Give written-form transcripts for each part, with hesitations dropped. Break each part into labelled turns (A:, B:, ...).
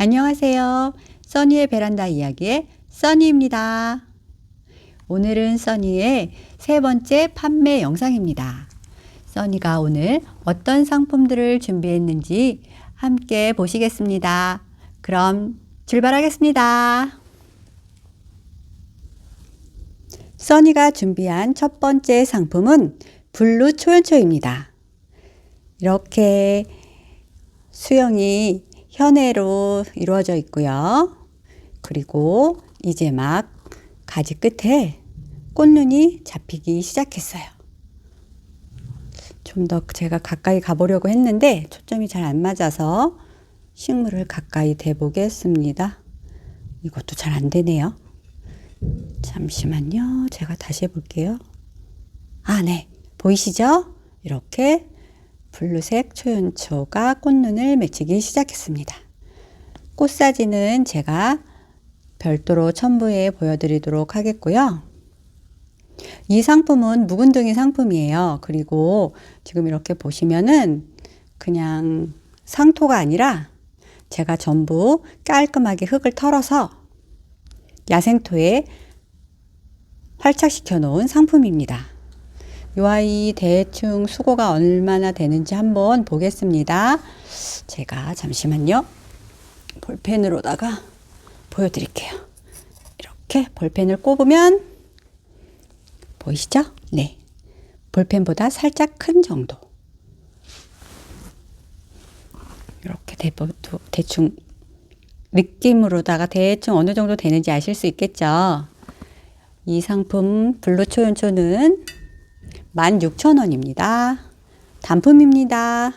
A: 안녕하세요. 써니의 베란다 이야기의 써니입니다. 오늘은 써니의 세 번째 판매 영상입니다. 써니가 오늘 어떤 상품들을 준비했는지 함께 보시겠습니다. 그럼 출발하겠습니다. 써니가 준비한 첫 번째 상품은 블루 초연초입니다. 이렇게 수영이 현해로 이루어져 있고요. 그리고 이제 막 가지 끝에 꽃눈이 잡히기 시작했어요. 좀 더 제가 가까이 가보려고 했는데 초점이 잘 안 맞아서 식물을 가까이 대보겠습니다. 이것도 잘 안 되네요. 잠시만요. 제가 다시 해볼게요. 네. 보이시죠? 이렇게 블루색 초연초가 꽃눈을 맺히기 시작했습니다. 꽃 사진은 제가 별도로 첨부해 보여드리도록 하겠고요. 이 상품은 묵은둥이 상품이에요. 그리고 지금 이렇게 보시면은 그냥 상토가 아니라 제가 전부 깔끔하게 흙을 털어서 야생토에 활착시켜 놓은 상품입니다. 이 아이 대충 수고가 얼마나 되는지 한번 보겠습니다. 제가 잠시만요. 볼펜으로다가 보여드릴게요. 이렇게 볼펜을 꼽으면 보이시죠? 네. 볼펜보다 살짝 큰 정도. 이렇게 대충 느낌으로다가 대충 어느 정도 되는지 아실 수 있겠죠? 이 상품 블루 초연초는 16,000원입니다. 단품입니다.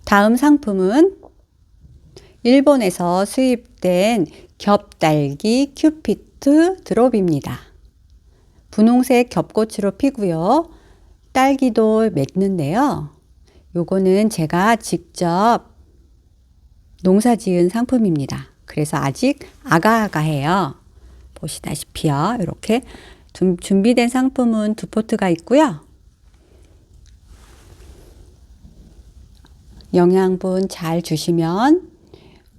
A: 다음 상품은 일본에서 수입된 겹딸기 큐피트 드롭입니다. 분홍색 겹꽃으로 피고요. 딸기도 맺는데요. 요거는 제가 직접 농사 지은 상품입니다. 그래서 아직 아가아가해요. 보시다시피요. 이렇게 준비된 상품은 두 포트가 있고요. 영양분 잘 주시면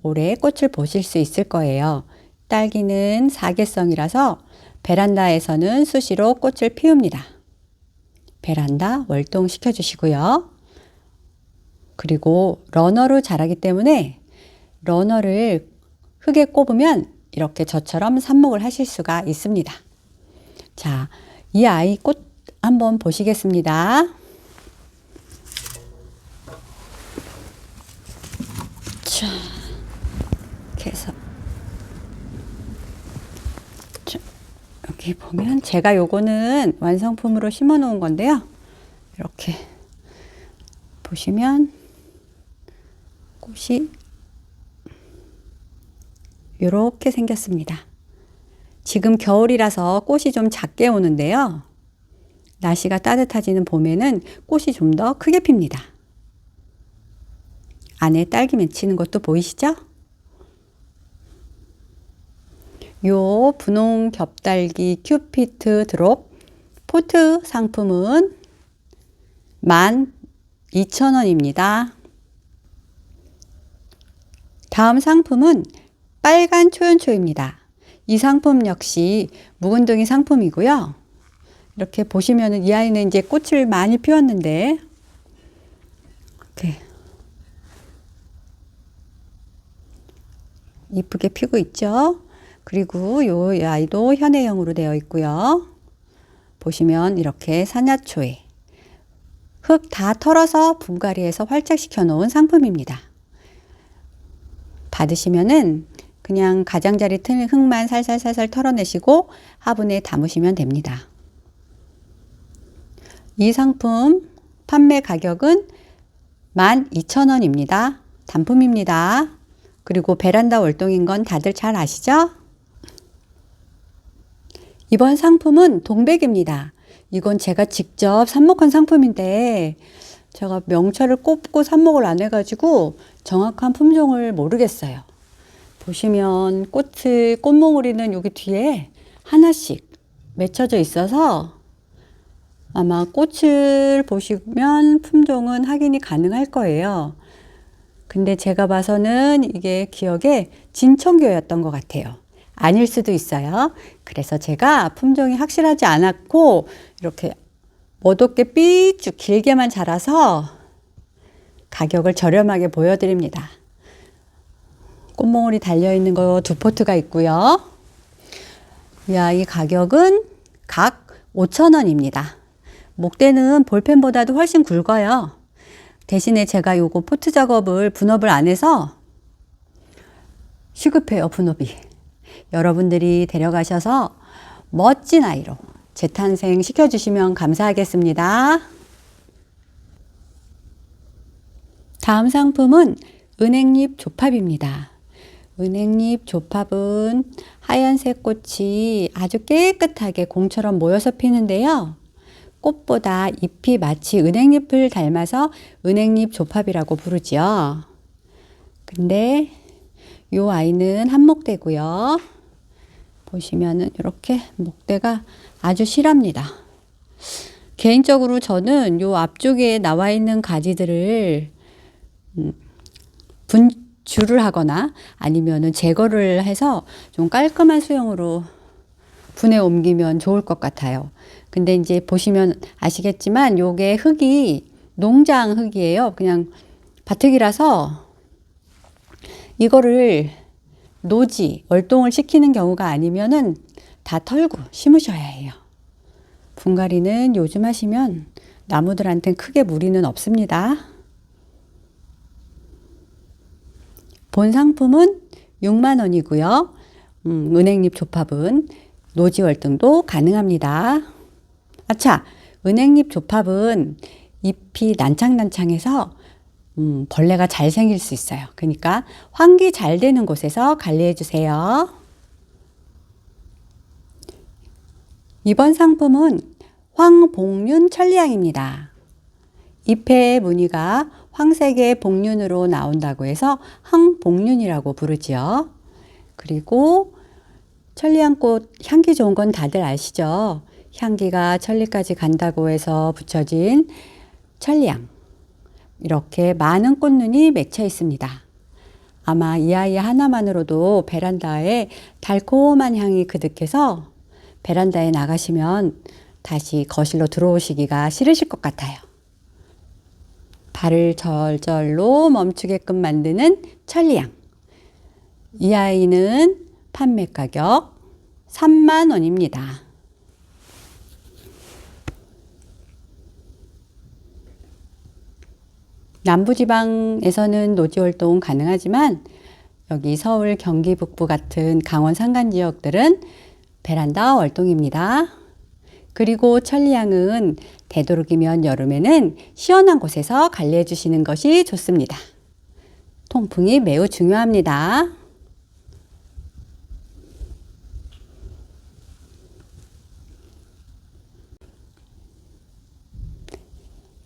A: 올해 꽃을 보실 수 있을 거예요. 딸기는 사계성이라서 베란다에서는 수시로 꽃을 피웁니다. 베란다 월동시켜 주시고요. 그리고 러너로 자라기 때문에 러너를 흙에 꼽으면 이렇게 저처럼 삽목을 하실 수가 있습니다. 자, 이 아이 꽃 한번 보시겠습니다. 자, 이렇게 해서 여기 보면 제가 요거는 완성품으로 심어 놓은 건데요. 이렇게 보시면 꽃이 이렇게 생겼습니다. 지금 겨울이라서 꽃이 좀 작게 오는데요. 날씨가 따뜻해지는 봄에는 꽃이 좀 더 크게 핍니다. 안에 딸기 맺히는 것도 보이시죠? 요 분홍 겹딸기 큐피트 드롭 포트 상품은 12,000원입니다. 다음 상품은 빨간 초연초입니다. 이 상품 역시 묵은둥이 상품이고요. 이렇게 보시면은 이 아이는 이제 꽃을 많이 피웠는데 이렇게 이쁘게 피고 있죠. 그리고 요 아이도 현해형으로 되어 있고요. 보시면 이렇게 사냐초에 흙 다 털어서 분갈이해서 활착시켜 놓은 상품입니다. 받으시면은 그냥 가장자리 튼 흙만 살살살살 털어내시고 화분에 담으시면 됩니다. 이 상품 판매 가격은 12,000원입니다. 단품입니다. 그리고 베란다 월동인 건 다들 잘 아시죠? 이번 상품은 동백입니다. 이건 제가 직접 삽목한 상품인데 제가 명찰을 꼽고 삽목을 안 해가지고 정확한 품종을 모르겠어요. 보시면 꽃몽우리는 여기 뒤에 하나씩 맺혀져 있어서 아마 꽃을 보시면 품종은 확인이 가능할 거예요. 근데 제가 봐서는 이게 기억에 진청교였던 것 같아요. 아닐 수도 있어요. 그래서 제가 품종이 확실하지 않았고 이렇게 멋없게 삐쭉 길게만 자라서 가격을 저렴하게 보여드립니다. 꽃몽울이 달려있는 거 2포트가 있고요. 야, 이 가격은 각 5,000원입니다. 목대는 볼펜보다도 훨씬 굵어요. 대신에 제가 요거 포트 작업을 분업을 안 해서 시급해요, 분업이. 여러분들이 데려가셔서 멋진 아이로 재탄생 시켜주시면 감사하겠습니다. 다음 상품은 은행잎 조팝입니다. 은행잎 조팝은 하얀색 꽃이 아주 깨끗하게 공처럼 모여서 피는데요. 꽃보다 잎이 마치 은행잎을 닮아서 은행잎 조팝이라고 부르지요. 근데 이 아이는 한목대고요. 보시면은 이렇게 목대가 아주 실합니다. 개인적으로 저는 이 앞쪽에 나와 있는 가지들을 분주를 하거나 아니면은 제거를 해서 좀 깔끔한 수영으로 분해 옮기면 좋을 것 같아요. 근데 이제 보시면 아시겠지만 요게 흙이 농장 흙이에요. 그냥 밭흙이라서 이거를 노지, 월동을 시키는 경우가 아니면은 다 털고 심으셔야 해요. 분갈이는 요즘 하시면 나무들한테는 크게 무리는 없습니다. 본 상품은 6만 원이고요. 은행잎 조팝은 노지 월등도 가능합니다. 아차, 은행잎 조팝은 잎이 난창난창해서 벌레가 잘 생길 수 있어요. 그러니까 환기 잘 되는 곳에서 관리해 주세요. 이번 상품은 황복륜 천리향입니다. 잎의 무늬가 황색의 복륜으로 나온다고 해서 황복륜이라고 부르지요. 그리고 천리향꽃 향기 좋은 건 다들 아시죠? 향기가 천리까지 간다고 해서 붙여진 천리향. 이렇게 많은 꽃눈이 맺혀 있습니다. 아마 이 아이 하나만으로도 베란다에 달콤한 향이 그득해서 베란다에 나가시면 다시 거실로 들어오시기가 싫으실 것 같아요. 발을 절절로 멈추게끔 만드는 천리향. 이 아이는 판매 가격 3만 원입니다. 남부지방에서는 노지월동 가능하지만 여기 서울, 경기 북부 같은 강원 산간 지역들은 베란다 월동입니다. 그리고 천리향은 되도록이면 여름에는 시원한 곳에서 관리해 주시는 것이 좋습니다. 통풍이 매우 중요합니다.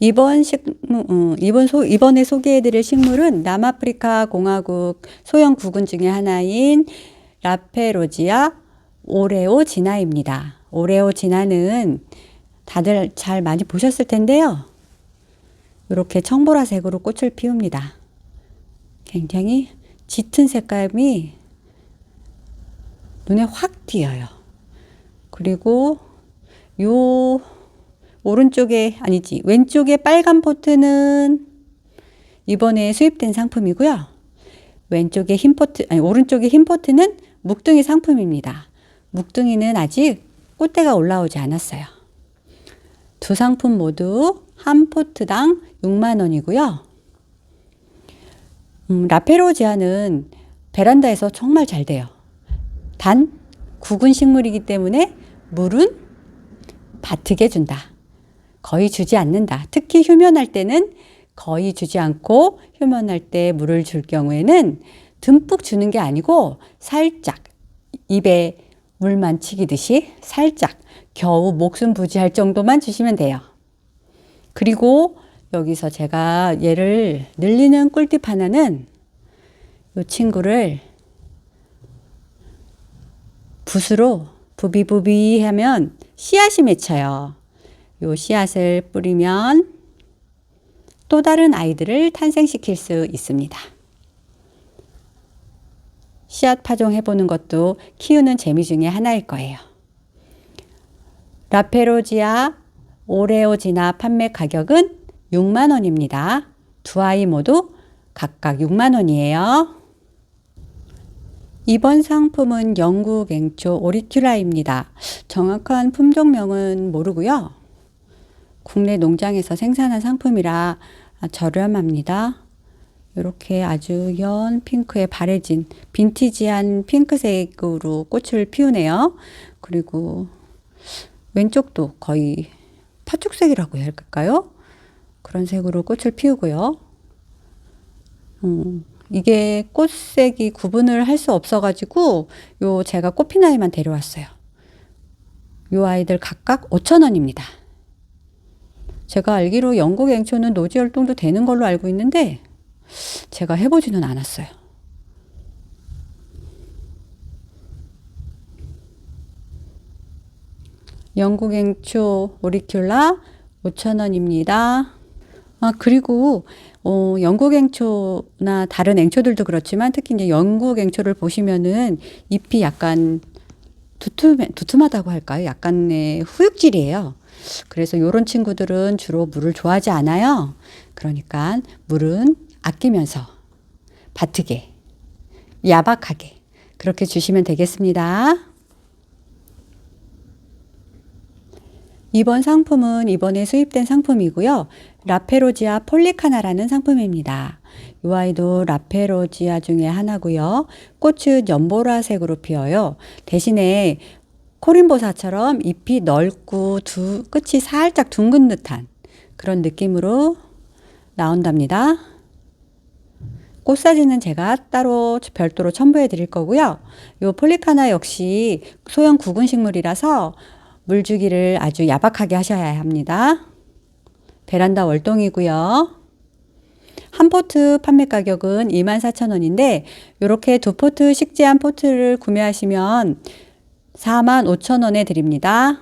A: 이번에 소개해드릴 식물은 남아프리카 공화국 소형 구근 중에 하나인 라페로지아 오레오지나입니다. 오레오지나는 다들 잘 많이 보셨을 텐데요. 이렇게 청보라색으로 꽃을 피웁니다. 굉장히 짙은 색감이 눈에 확 띄어요. 그리고 요 오른쪽에 아니지 왼쪽에 빨간 포트는 이번에 수입된 상품이고요. 왼쪽에 흰 포트 오른쪽에 흰 포트는 묵둥이 상품입니다. 묵둥이는 아직 꽃대가 올라오지 않았어요. 두 상품 모두 한 포트당 6만 원이고요. 라페로지아는 베란다에서 정말 잘 돼요. 단 구근 식물이기 때문에 물은 바트게 준다. 거의 주지 않는다. 특히 휴면할 때는 거의 주지 않고 휴면할 때 물을 줄 경우에는 듬뿍 주는 게 아니고 살짝 입에 물만 치기듯이 살짝 겨우 목숨 부지할 정도만 주시면 돼요. 그리고 여기서 제가 얘를 늘리는 꿀팁 하나는 이 친구를 붓으로 부비부비 하면 씨앗이 맺혀요. 이 씨앗을 뿌리면 또 다른 아이들을 탄생시킬 수 있습니다. 씨앗 파종 해보는 것도 키우는 재미 중에 하나일 거예요. 라페로지아 오레오지나 판매 가격은 6만 원입니다. 두 아이 모두 각각 6만 원이에요. 이번 상품은 영국 앵초 오리큘라입니다. 정확한 품종명은 모르고요. 국내 농장에서 생산한 상품이라 저렴합니다. 이렇게 아주 연 핑크에 바래진 빈티지한 핑크색으로 꽃을 피우네요. 그리고 왼쪽도 거의 파죽색이라고 해야 할까요? 그런 색으로 꽃을 피우고요. 이게 꽃색이 구분을 할 수 없어가지고 제가 꽃핀 아이만 데려왔어요. 요 아이들 각각 5,000원입니다. 제가 알기로 영국 앵초는 노지 활동도 되는 걸로 알고 있는데 제가 해보지는 않았어요. 영국 앵초 오리큘라 5,000원입니다. 그리고 영국 앵초나 다른 앵초들도 그렇지만 특히 이제 영국 앵초를 보시면은 잎이 약간 두툼하다고 할까요? 약간의 후육질이에요. 그래서 이런 친구들은 주로 물을 좋아하지 않아요. 그러니까 물은 아끼면서 바트게, 야박하게 그렇게 주시면 되겠습니다. 이번 상품은 이번에 수입된 상품이고요. 라페로지아 폴리카나라는 상품입니다. 이 아이도 라페로지아 중에 하나고요. 꽃은 연보라색으로 피어요. 대신에 코린보사처럼 잎이 넓고 끝이 살짝 둥근 듯한 그런 느낌으로 나온답니다. 꽃 사진은 제가 따로 별도로 첨부해 드릴 거고요. 이 폴리카나 역시 소형 구근 식물이라서 물 주기를 아주 야박하게 하셔야 합니다. 베란다 월동이고요. 한 포트 판매 가격은 24,000원인데 이렇게 두 포트 식재한 포트를 구매하시면 45,000원에 드립니다.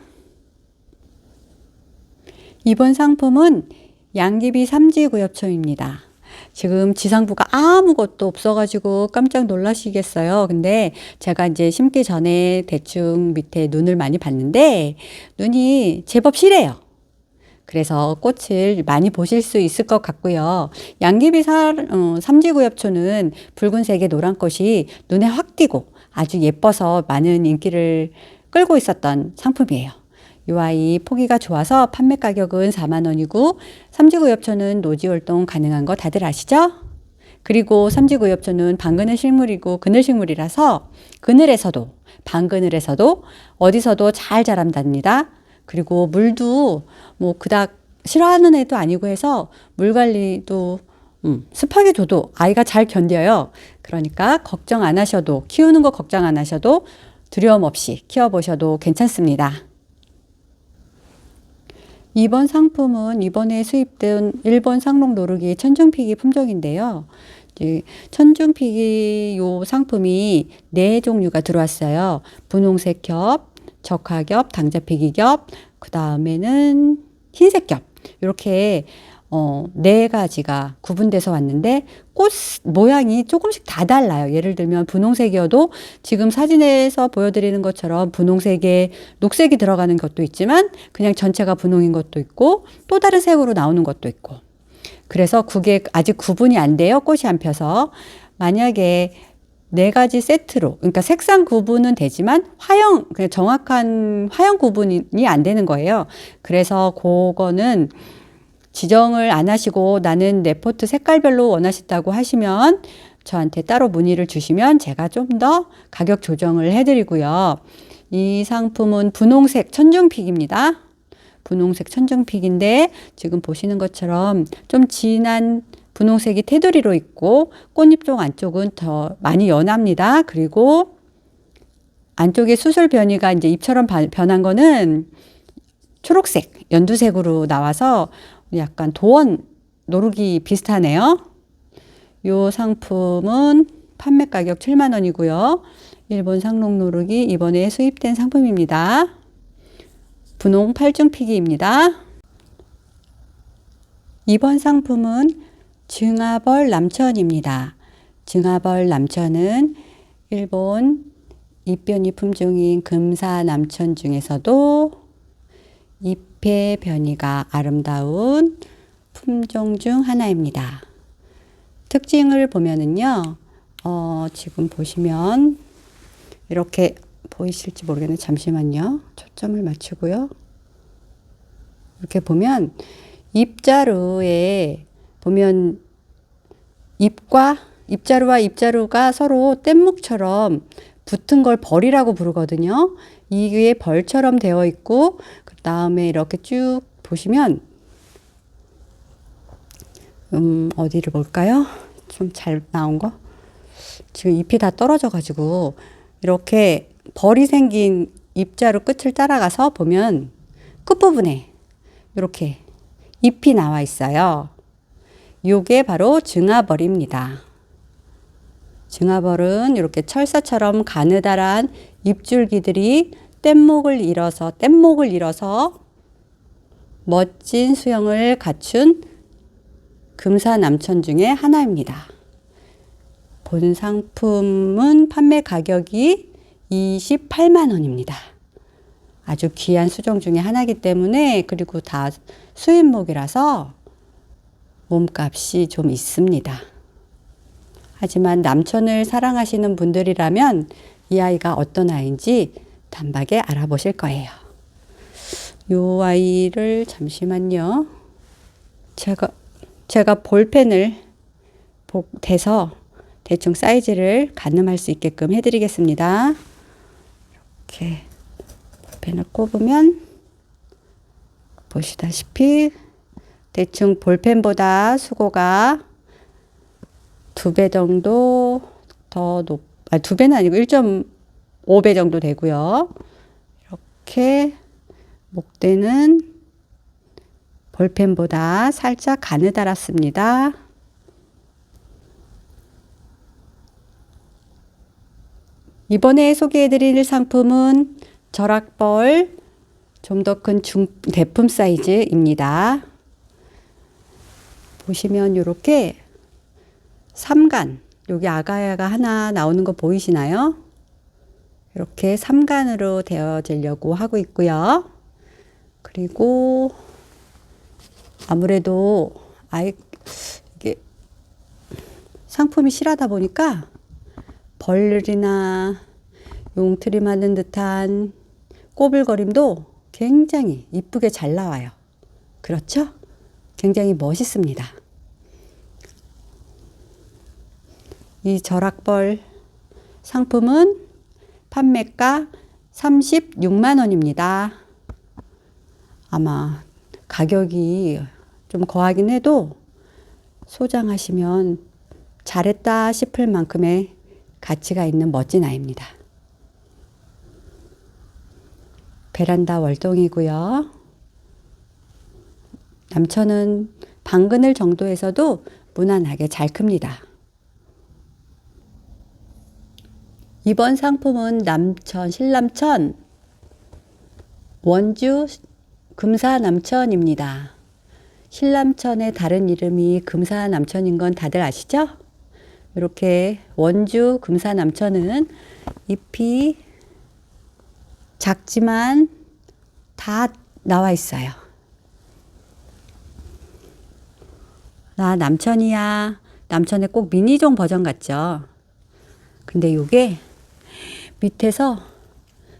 A: 이번 상품은 양귀비 삼지구엽초입니다. 지금 지상부가 아무것도 없어가지고 깜짝 놀라시겠어요. 근데 제가 이제 심기 전에 대충 밑에 눈을 많이 봤는데 눈이 제법 실해요. 그래서 꽃을 많이 보실 수 있을 것 같고요. 양귀비 삼지구엽초는 붉은색의 노란 꽃이 눈에 확 띄고 아주 예뻐서 많은 인기를 끌고 있었던 상품이에요. 이 아이 포기가 좋아서 판매 가격은 4만 원이고 삼지구엽초는 노지활동 가능한 거 다들 아시죠? 그리고 삼지구엽초는 반그늘 식물이고 그늘 식물이라서 그늘에서도 반그늘에서도 어디서도 잘 자란답니다. 그리고 물도 뭐 그닥 싫어하는 애도 아니고 해서 물 관리도 습하게 줘도 아이가 잘 견뎌요. 그러니까 걱정 안 하셔도 키우는 거 걱정 안 하셔도 두려움 없이 키워보셔도 괜찮습니다. 이번 상품은 이번에 수입된 일본 상록 노르기 천중피기 품종인데요. 천중피기 요 상품이 4종류가 들어왔어요. 분홍색 겹, 적화겹, 당자피기 겹, 그 다음에는 흰색 겹. 이렇게 4가지가 구분돼서 왔는데 꽃 모양이 조금씩 다 달라요. 예를 들면 분홍색이어도 지금 사진에서 보여드리는 것처럼 분홍색에 녹색이 들어가는 것도 있지만 그냥 전체가 분홍인 것도 있고 또 다른 색으로 나오는 것도 있고 그래서 그게 아직 구분이 안 돼요. 꽃이 안 펴서. 만약에 4가지 세트로 그러니까 색상 구분은 되지만 그냥 정확한 화형 구분이 안 되는 거예요. 그래서 그거는 지정을 안 하시고 나는 내 포트 색깔별로 원하신다고 하시면 저한테 따로 문의를 주시면 제가 좀 더 가격 조정을 해드리고요. 이 상품은 분홍색 천중픽입니다. 분홍색 천중픽인데 지금 보시는 것처럼 좀 진한 분홍색이 테두리로 있고 꽃잎 쪽 안쪽은 더 많이 연합니다. 그리고 안쪽에 수술 변이가 이제 잎처럼 변한 거는 초록색, 연두색으로 나와서 약간 도원 노르기 비슷하네요. 이 상품은 판매 가격 7만 원이고요. 일본 상록 노르기 이번에 수입된 상품입니다. 분홍 8중피기입니다. 이번 상품은 증아벌 남천입니다. 증아벌 남천은 일본 잎변이 품종인 금사남천 중에서도 잎의 변이가 아름다운 품종 중 하나입니다. 특징을 보면은요, 지금 보시면 이렇게 보이실지 모르겠는데 잠시만요. 초점을 맞추고요. 이렇게 보면 잎자루에 보면 잎자루와 잎자루가 서로 뗏목처럼 붙은 걸 벌이라고 부르거든요. 이게 벌처럼 되어 있고 그 다음에 이렇게 쭉 보시면 어디를 볼까요? 좀 잘 나온 거? 지금 잎이 다 떨어져 가지고 이렇게 벌이 생긴 잎자루 끝을 따라가서 보면 끝부분에 이렇게 잎이 나와 있어요. 요게 바로 증아벌입니다. 증아벌은 이렇게 철사처럼 가느다란 잎줄기들이 뗏목을 이뤄서 멋진 수영을 갖춘 금사남천 중에 하나입니다. 본 상품은 판매 가격이 28만 원입니다. 아주 귀한 수종 중에 하나이기 때문에 그리고 다 수입목이라서 몸값이 좀 있습니다. 하지만 남천을 사랑하시는 분들이라면 이 아이가 어떤 아이인지 단박에 알아보실 거예요. 이 아이를 잠시만요. 제가 볼펜을 대서 대충 사이즈를 가늠할 수 있게끔 해드리겠습니다. 이렇게 볼펜을 꼽으면 보시다시피 대충 볼펜보다 수고가 2배 정도 더 2배는 아니고 1.5배 정도 되고요. 이렇게 목대는 볼펜보다 살짝 가느다랗습니다. 이번에 소개해드릴 상품은 절악벌 좀 더 큰 대품 사이즈입니다. 보시면 이렇게 3간, 여기 아가야가 하나 나오는 거 보이시나요? 이렇게 3간으로 되어지려고 하고 있고요. 그리고 아무래도 이게 상품이 실하다 보니까 벌이나 용트림하는 듯한 꼬불거림도 굉장히 이쁘게 잘 나와요. 그렇죠? 굉장히 멋있습니다. 이 절악벌 상품은 판매가 36만 원입니다. 아마 가격이 좀 거하긴 해도 소장하시면 잘했다 싶을 만큼의 가치가 있는 멋진 아이입니다. 베란다 월동이고요. 남천은 방그늘 정도에서도 무난하게 잘 큽니다. 이번 상품은 신남천 원주 금사남천입니다. 신남천의 다른 이름이 금사남천인 건 다들 아시죠? 이렇게 원주 금사남천은 잎이 작지만 다 나와 있어요. 나 남천이야. 남천의 꼭 미니종 버전 같죠? 근데 이게 밑에서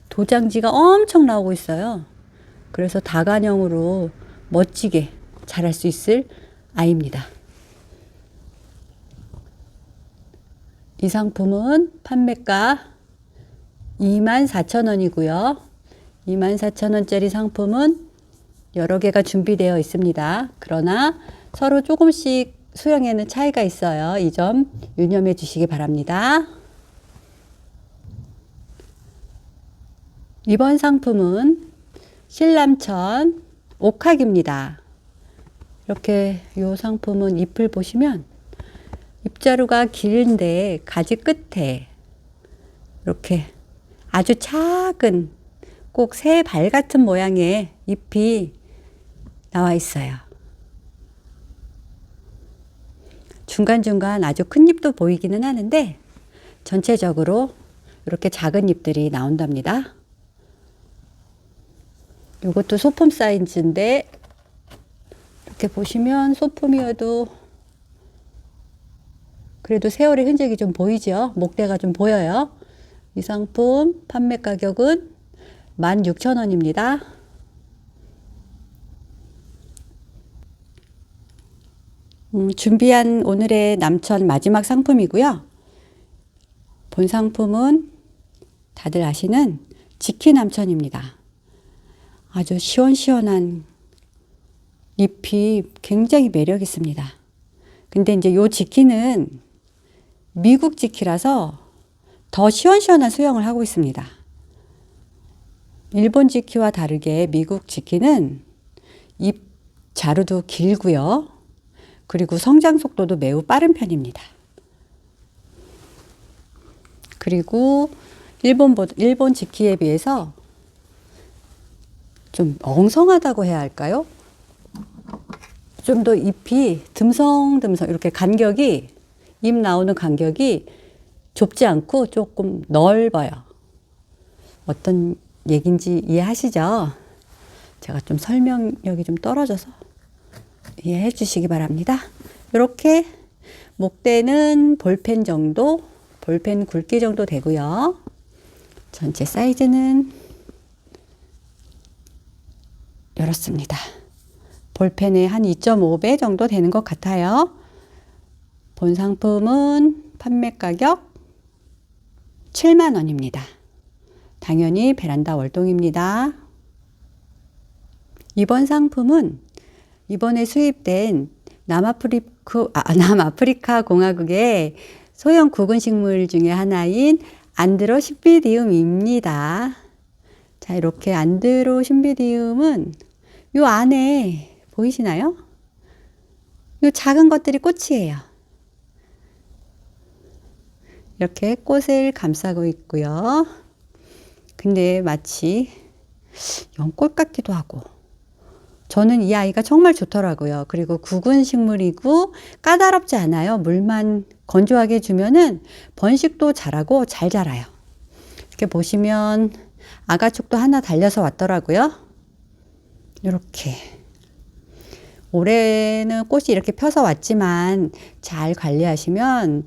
A: 도장지가 엄청 나오고 있어요. 그래서 다관형으로 멋지게 자랄 수 있을 아이입니다. 이 상품은 판매가 24,000원이고요. 24,000원짜리 상품은 여러 개가 준비되어 있습니다. 그러나 서로 조금씩 수영에는 차이가 있어요. 이 점 유념해 주시기 바랍니다. 이번 상품은 신남천 옥학입니다. 이렇게 이 상품은 잎을 보시면 잎자루가 길은데 가지 끝에 이렇게 아주 작은 꼭 새 발 같은 모양의 잎이 나와 있어요. 중간중간 아주 큰 잎도 보이기는 하는데 전체적으로 이렇게 작은 잎들이 나온답니다. 이것도 소품 사이즈인데 이렇게 보시면 소품이어도 그래도 세월의 흔적이 좀 보이죠? 목대가 좀 보여요. 이 상품 판매 가격은 16,000원입니다. 준비한 오늘의 남천 마지막 상품이고요. 본 상품은 다들 아시는 지키 남천입니다. 아주 시원시원한 잎이 굉장히 매력 있습니다. 근데 이제 요 지키는 미국 지키라서 더 시원시원한 수영을 하고 있습니다. 일본 지키와 다르게 미국 지키는 잎 자루도 길고요. 그리고 성장 속도도 매우 빠른 편입니다. 그리고 일본 지키에 비해서 좀 엉성하다고 해야 할까요? 좀 더 잎이 듬성듬성 이렇게 간격이 잎 나오는 간격이 좁지 않고 조금 넓어요. 어떤 얘기인지 이해하시죠? 제가 좀 설명력이 좀 떨어져서 이해해 주시기 바랍니다. 이렇게 목대는 볼펜 정도, 볼펜 굵기 정도 되고요. 전체 사이즈는 이렇습니다. 볼펜의 한 2.5배 정도 되는 것 같아요. 본 상품은 판매 가격 7만 원입니다. 당연히 베란다 월동입니다. 이번 상품은 이번에 수입된 남아프리카 공화국의 소형 구근식물 중에 하나인 안드로신비디움입니다. 자, 이렇게 안드로신비디움은 요 안에 보이시나요? 요 작은 것들이 꽃이에요. 이렇게 꽃을 감싸고 있고요. 근데 마치 연꽃 같기도 하고 저는 이 아이가 정말 좋더라고요. 그리고 구근 식물이고 까다롭지 않아요. 물만 건조하게 주면은 번식도 잘하고 잘 자라요. 이렇게 보시면 아가축도 하나 달려서 왔더라고요. 이렇게 올해는 꽃이 이렇게 펴서 왔지만 잘 관리하시면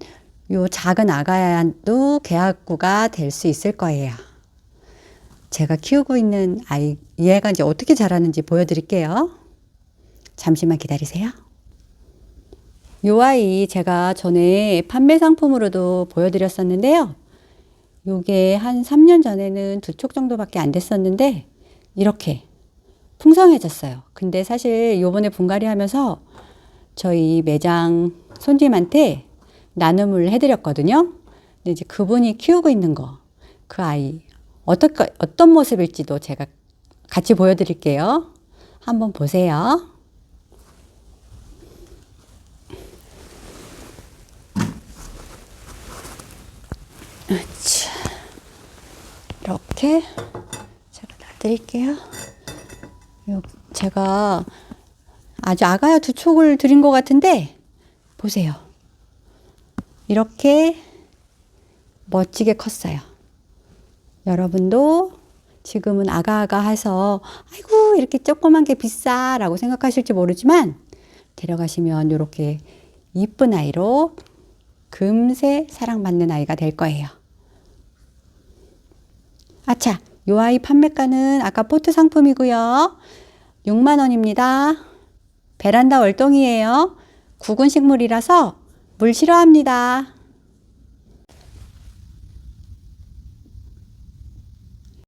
A: 요 작은 아가야도 개화구가 될 수 있을 거예요. 제가 키우고 있는 아이, 얘가 이제 어떻게 자라는지 보여드릴게요. 잠시만 기다리세요. 요 아이 제가 전에 판매 상품으로도 보여드렸었는데요. 요게 한 3년 전에는 2촉 정도밖에 안 됐었는데 이렇게 풍성해졌어요. 근데 사실 요번에 분갈이 하면서 저희 매장 손님한테 나눔을 해드렸거든요. 근데 이제 그분이 키우고 있는 거, 그 아이, 어떤 모습일지도 제가 같이 보여드릴게요. 한번 보세요. 이렇게 제가 놔드릴게요. 제가 아주 아가야 2촉을 드린 것 같은데 보세요. 이렇게 멋지게 컸어요. 여러분도 지금은 아가아가 해서 아이고 이렇게 조그만 게 비싸라고 생각하실지 모르지만 데려가시면 이렇게 이쁜 아이로 금세 사랑받는 아이가 될 거예요. 아차, 요 아이 판매가는 아까 포트 상품이고요. 6만 원입니다. 베란다 월동이에요. 구근 식물이라서 물 싫어합니다.